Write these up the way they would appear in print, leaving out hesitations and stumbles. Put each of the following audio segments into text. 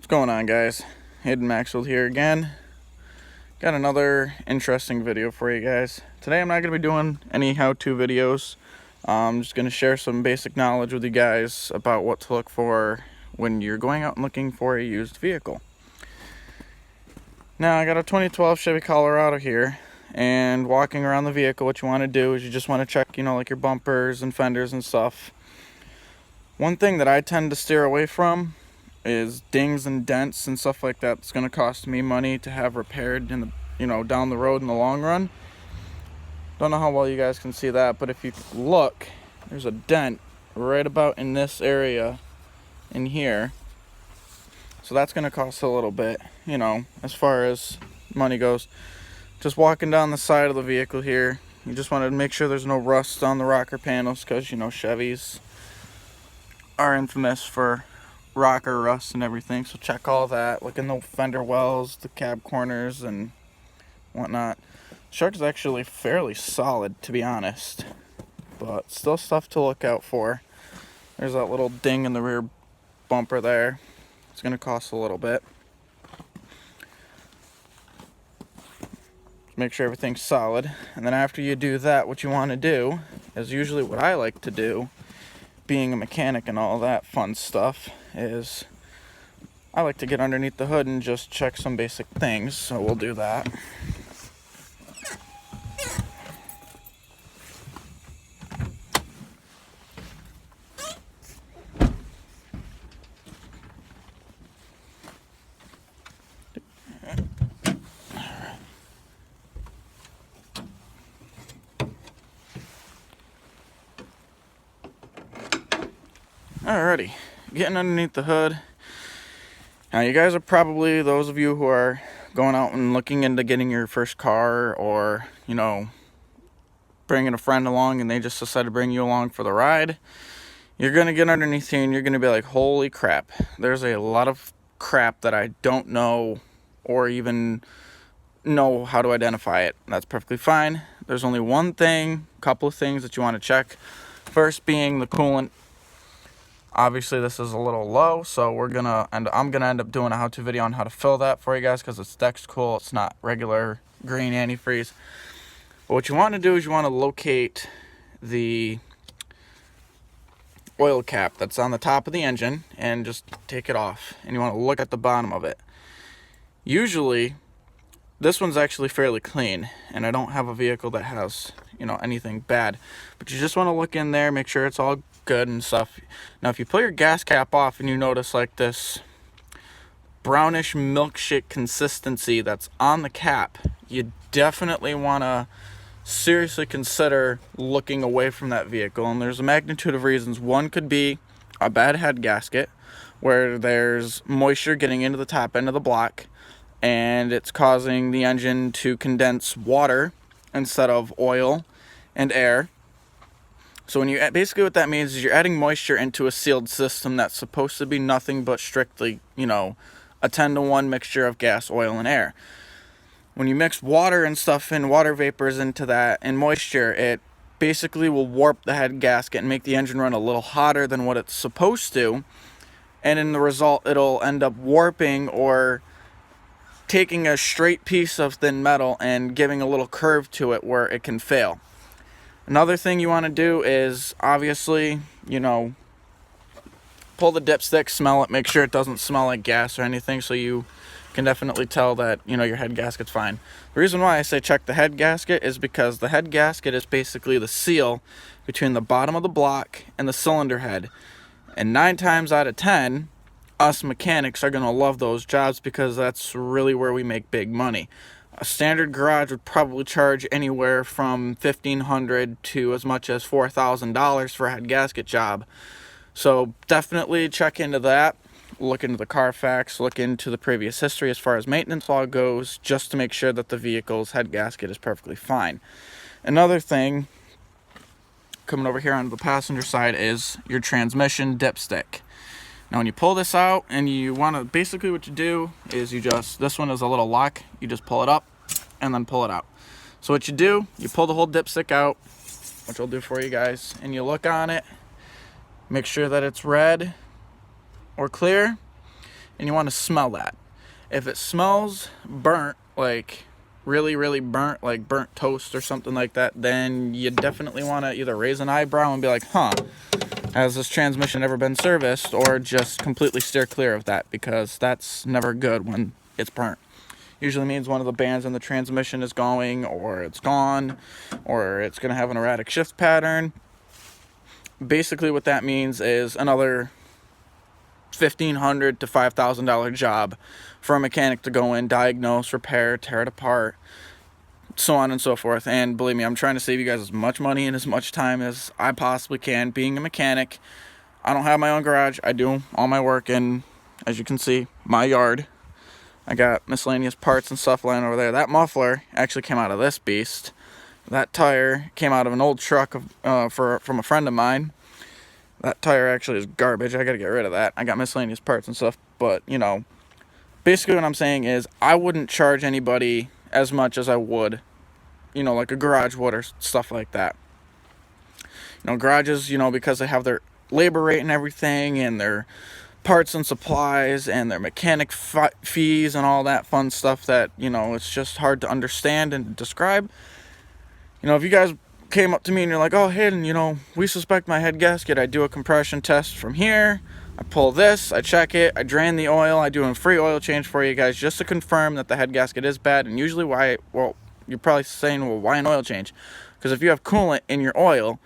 What's going on, guys? Hayden Maxwell here again. Got another interesting video for you guys. Today I'm not going to be doing any how-to videos. I'm just going to share some basic knowledge with you guys about what to look for when you're going out and looking for a used vehicle. Now, I got a 2012 Chevy Colorado here, and walking around the vehicle, what you want to do is you just want to check, like your bumpers and fenders and stuff. One thing that I tend to steer away from is dings and dents and stuff like that. It's going to cost me money to have repaired in the, down the road in the long run. Don't know how well you guys can see that, but if you look, there's a dent right about in this area in here. So that's going to cost a little bit, as far as money goes. Just walking down the side of the vehicle here, you just want to make sure there's no rust on the rocker panels, because, Chevys are infamous for rocker rust and everything. So check all that. Look in the fender wells, the cab corners, and whatnot. Shark is actually fairly solid, to be honest, but still stuff to look out for. There's that little ding in the rear bumper there. It's going to cost a little bit. Make sure everything's solid, and then after you do that, what you want to do is usually what I like to do, being a mechanic and all that fun stuff, is I like to get underneath the hood and just check some basic things. So we'll do that. Alrighty, getting underneath the hood. Now you guys are probably those of you who are going out and looking into getting your first car, or bringing a friend along and they just decide to bring you along for the ride. You're going to get underneath here and you're going to be like, holy crap, there's a lot of crap that I don't know or even know how to identify it. That's perfectly fine. There's only one thing, couple of things that you want to check. First being the coolant. Obviously this is a little low, so I'm gonna end up doing a how-to video on how to fill that for you guys, because it's Dexcool, it's not regular green antifreeze. But what you want to do is you want to locate the oil cap that's on the top of the engine and just take it off, and you want to look at the bottom of it. Usually this one's actually fairly clean, and I don't have a vehicle that has anything bad, but you just want to look in there, make sure it's all good and stuff. Now if you pull your gas cap off and you notice like this brownish milkshake consistency that's on the cap, you definitely want to seriously consider looking away from that vehicle. And there's a magnitude of reasons. One could be a bad head gasket, where there's moisture getting into the top end of the block and it's causing the engine to condense water instead of oil and air. So basically what that means is you're adding moisture into a sealed system that's supposed to be nothing but strictly, a 10-to-1 mixture of gas, oil, and air. When you mix water and stuff in, water vapors into that, and moisture, it basically will warp the head gasket and make the engine run a little hotter than what it's supposed to. And in the result, it'll end up warping or taking a straight piece of thin metal and giving a little curve to it where it can fail. Another thing you want to do is, obviously, pull the dipstick, smell it, make sure it doesn't smell like gas or anything, so you can definitely tell that, your head gasket's fine. The reason why I say check the head gasket is because the head gasket is basically the seal between the bottom of the block and the cylinder head. And 9 times out of 10, us mechanics are going to love those jobs, because that's really where we make big money. A standard garage would probably charge anywhere from $1,500 to as much as $4,000 for a head gasket job. So definitely check into that. Look into the Carfax, look into the previous history as far as maintenance log goes, just to make sure that the vehicle's head gasket is perfectly fine. Another thing, coming over here onto the passenger side, is your transmission dipstick. Now when you pull this out, and you want to, basically what you do is this one is a little lock, you just pull it up and then pull it out. So what you do, you pull the whole dipstick out, which I'll do for you guys, and you look on it, make sure that it's red or clear, and you want to smell that. If it smells burnt, like really, really burnt, like burnt toast or something like that, then you definitely want to either raise an eyebrow and be like, huh, has this transmission ever been serviced? Or just completely steer clear of that, because that's never good when it's burnt. Usually means one of the bands in the transmission is going, or it's gone, or it's going to have an erratic shift pattern. Basically what that means is another $1,500 to $5,000 job for a mechanic to go in, diagnose, repair, tear it apart, so on and so forth. And believe me, I'm trying to save you guys as much money and as much time as I possibly can. Being a mechanic, I don't have my own garage. I do all my work in, as you can see, my yard. I got miscellaneous parts and stuff lying over there. That muffler actually came out of this beast. That tire came out of an old truck from a friend of mine. That tire actually is garbage. I gotta get rid of that. I got miscellaneous parts and stuff, but, you know, basically what I'm saying is I wouldn't charge anybody as much as I would, you know, like a garage would or stuff like that. You know, garages, you know, because they have their labor rate and everything, and their parts and supplies, and their mechanic fees and all that fun stuff that, you know, it's just hard to understand and describe. You know, if you guys came up to me and you're like, oh, Hayden, you know, we suspect my head gasket, I do a compression test from here, I pull this, I check it, I drain the oil, I do a free oil change for you guys just to confirm that the head gasket is bad. And usually well, you're probably saying, well, why an oil change? Because if you have coolant in your oil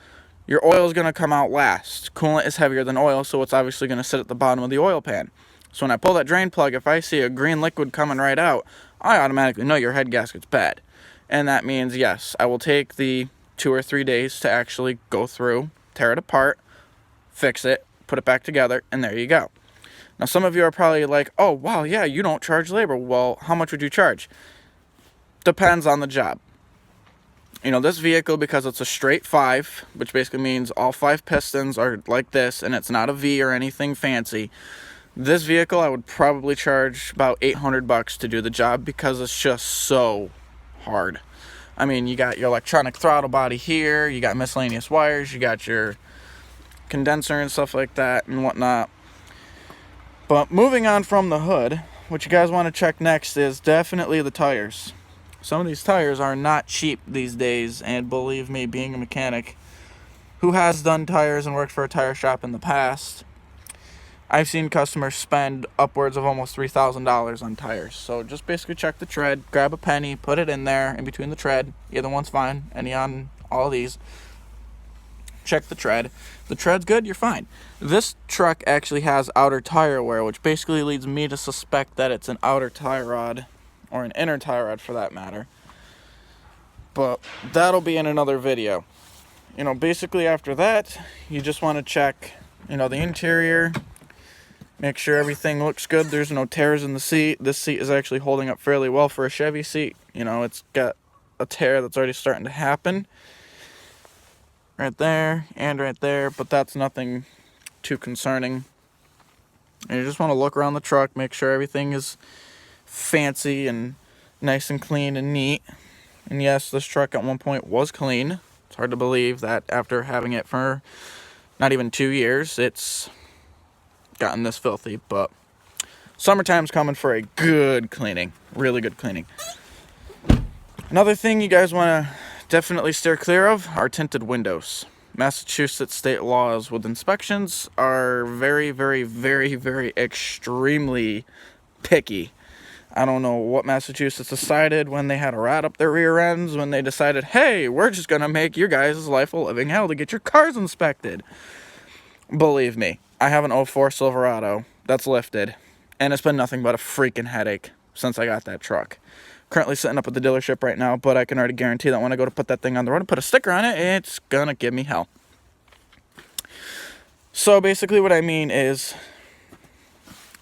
is going to come out last. Coolant is heavier than oil, so it's obviously going to sit at the bottom of the oil pan. So when I pull that drain plug, if I see a green liquid coming right out, I automatically know your head gasket's bad. And that means, yes, I will take the 2 or 3 days to actually go through, tear it apart, fix it, put it back together, and there you go. Now, some of you are probably like, oh, wow, yeah, you don't charge labor. Well, how much would you charge? Depends on the job. You know, this vehicle, because it's a straight 5, which basically means all 5 pistons are like this, and it's not a V or anything fancy. This vehicle, I would probably charge about $800 to do the job, because it's just so hard. I mean, you got your electronic throttle body here, you got miscellaneous wires, you got your condenser and stuff like that and whatnot. But moving on from the hood, what you guys want to check next is definitely the tires. Some of these tires are not cheap these days, and believe me, being a mechanic who has done tires and worked for a tire shop in the past, I've seen customers spend upwards of almost $3,000 on tires. So just basically check the tread, grab a penny, put it in there in between the tread. Either one's fine, any on all of these. Check the tread. The tread's good, you're fine. This truck actually has outer tire wear, which basically leads me to suspect that it's an outer tie rod, or an inner tie rod for that matter. But that'll be in another video. You know, basically after that, you just want to check, you know, the interior. Make sure everything looks good. There's no tears in the seat. This seat is actually holding up fairly well for a Chevy seat. You know, it's got a tear that's already starting to happen. Right there and right there, but that's nothing too concerning. And you just want to look around the truck, make sure everything is fancy and nice and clean and neat. And yes, this truck at one point was clean. It's hard to believe that after having it for not even 2 years, it's gotten this filthy. But summertime's coming for a good cleaning, really good cleaning. Another thing you guys want to definitely steer clear of are tinted windows. Massachusetts state laws with inspections are very, very, very, very extremely picky. I don't know what Massachusetts decided when they had a rat up their rear ends, when they decided, hey, we're just going to make your guys' life a living hell to get your cars inspected. Believe me, I have an 04 Silverado that's lifted, and it's been nothing but a freaking headache since I got that truck. Currently sitting up at the dealership right now, but I can already guarantee that when I go to put that thing on the road and put a sticker on it, it's gonna give me hell. So basically what I mean is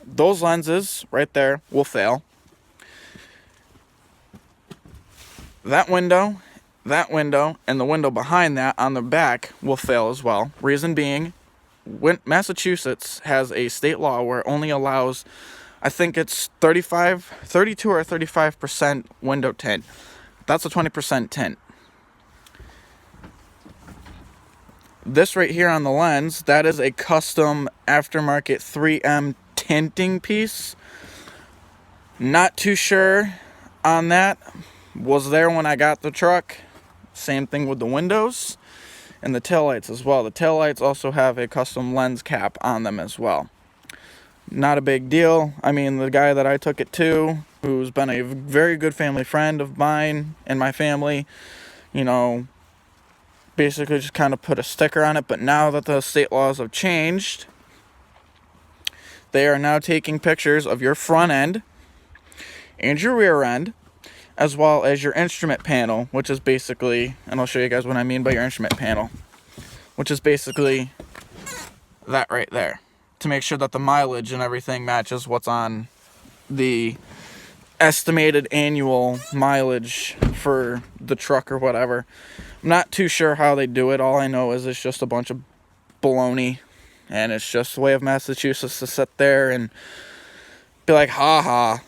those lenses right there will fail. That window, and the window behind that on the back will fail as well. Reason being, when Massachusetts has a state law where it only allows, I think it's 32 or 35% window tint. That's a 20% tint. This right here on the lens, that is a custom aftermarket 3M tinting piece. Not too sure on that. Was there when I got the truck. Same thing with the windows and the taillights as well. The taillights also have a custom lens cap on them as well. Not a big deal. I mean, the guy that I took it to, who's been a very good family friend of mine and my family, you know, basically just kind of put a sticker on it. But now that the state laws have changed, they are now taking pictures of your front end and your rear end, as well as your instrument panel, which is basically, and I'll show you guys what I mean by your instrument panel, which is basically that right there, to make sure that the mileage and everything matches what's on the estimated annual mileage for the truck or whatever. I'm not too sure how they do it. All I know is it's just a bunch of baloney, and it's just the way of Massachusetts to sit there and be like, ha ha,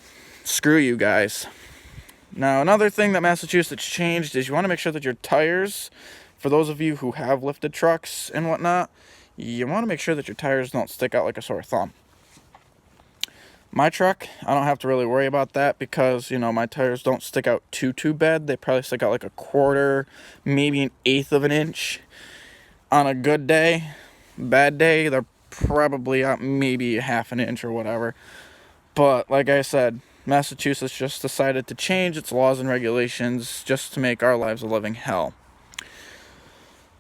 screw you guys. Now, another thing that Massachusetts changed is you want to make sure that your tires, for those of you who have lifted trucks and whatnot, you want to make sure that your tires don't stick out like a sore thumb. My truck, I don't have to really worry about that because, you know, my tires don't stick out too bad. They probably stick out like a quarter, maybe an eighth of an inch on a good day. Bad day, they're probably out maybe a half an inch or whatever. But like I said, Massachusetts just decided to change its laws and regulations just to make our lives a living hell.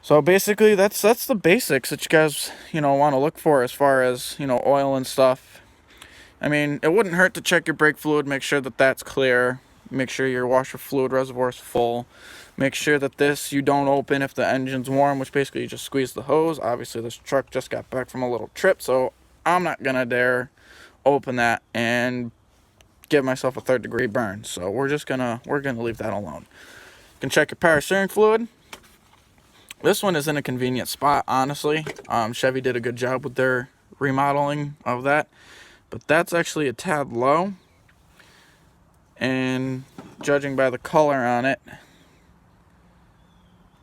So basically, that's the basics that you guys, you know, want to look for as far as, you know, oil and stuff. I mean, it wouldn't hurt to check your brake fluid, make sure that that's clear, make sure your washer fluid reservoir is full, make sure that this you don't open if the engine's warm, which basically you just squeeze the hose. Obviously, this truck just got back from a little trip, so I'm not gonna dare open that and give myself a 3rd-degree burn. So we're gonna leave that alone. You can check your power steering fluid. This one is in a convenient spot, honestly. Chevy did a good job with their remodeling of that, but that's actually a tad low, and judging by the color on it,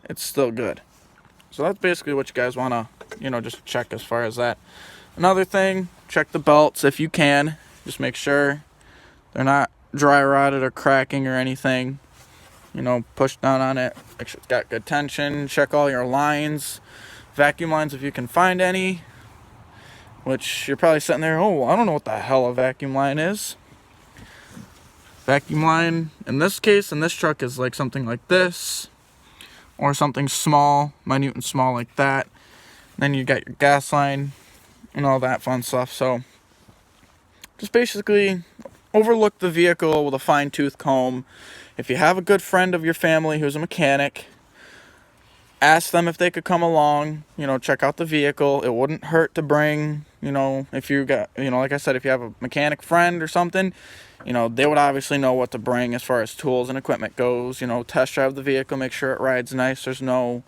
it's still good. So that's basically what you guys want to, you know, just check as far as that. Another thing, check the belts if you can. Just make sure they're not dry rotted or cracking or anything. You know, push down on it, make sure it's got good tension. Check all your lines, vacuum lines if you can find any. Which you're probably sitting there, oh, I don't know what the hell a vacuum line is. Vacuum line, in this case, in this truck, is like something like this, or something small, minute and small like that. Then you got your gas line and all that fun stuff. So just basically overlook the vehicle with a fine-tooth comb. If you have a good friend of your family who's a mechanic, ask them if they could come along, you know, check out the vehicle. It wouldn't hurt to bring, you know, if you got, you know, like I said, if you have a mechanic friend or something, you know, they would obviously know what to bring as far as tools and equipment goes. You know, test drive the vehicle, make sure it rides nice, there's no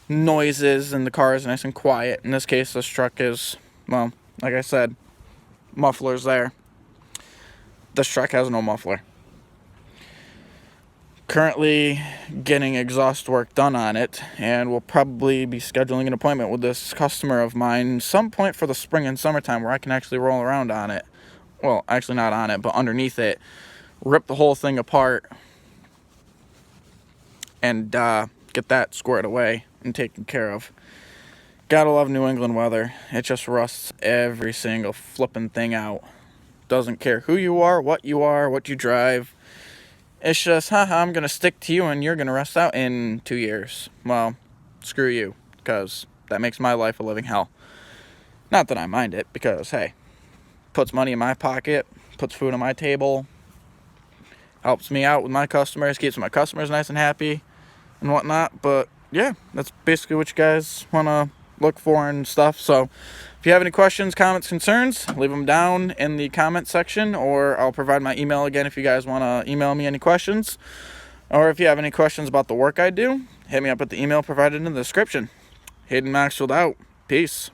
noises, and the car is nice and quiet. In this case, this truck is, well, like I said, muffler's there. This truck has no muffler. Currently getting exhaust work done on it, and we'll probably be scheduling an appointment with this customer of mine some point for the spring and summertime where I can actually roll around on it. Well, actually not on it, but underneath it, rip the whole thing apart, and get that squared away and taken care of. Gotta love New England weather. It just rusts every single flipping thing out. Doesn't care who you are, what you drive. It's just, I'm going to stick to you and you're going to rust out in 2 years. Well, screw you, because that makes my life a living hell. Not that I mind it, because, hey, puts money in my pocket, puts food on my table, helps me out with my customers, keeps my customers nice and happy and whatnot. But, yeah, that's basically what you guys want to look for and stuff. So if you have any questions, comments, concerns, leave them down in the comment section, or I'll provide my email again if you guys want to email me any questions. Or if you have any questions about the work I do, hit me up at the email provided in the description. Hayden Maxfield out. Peace.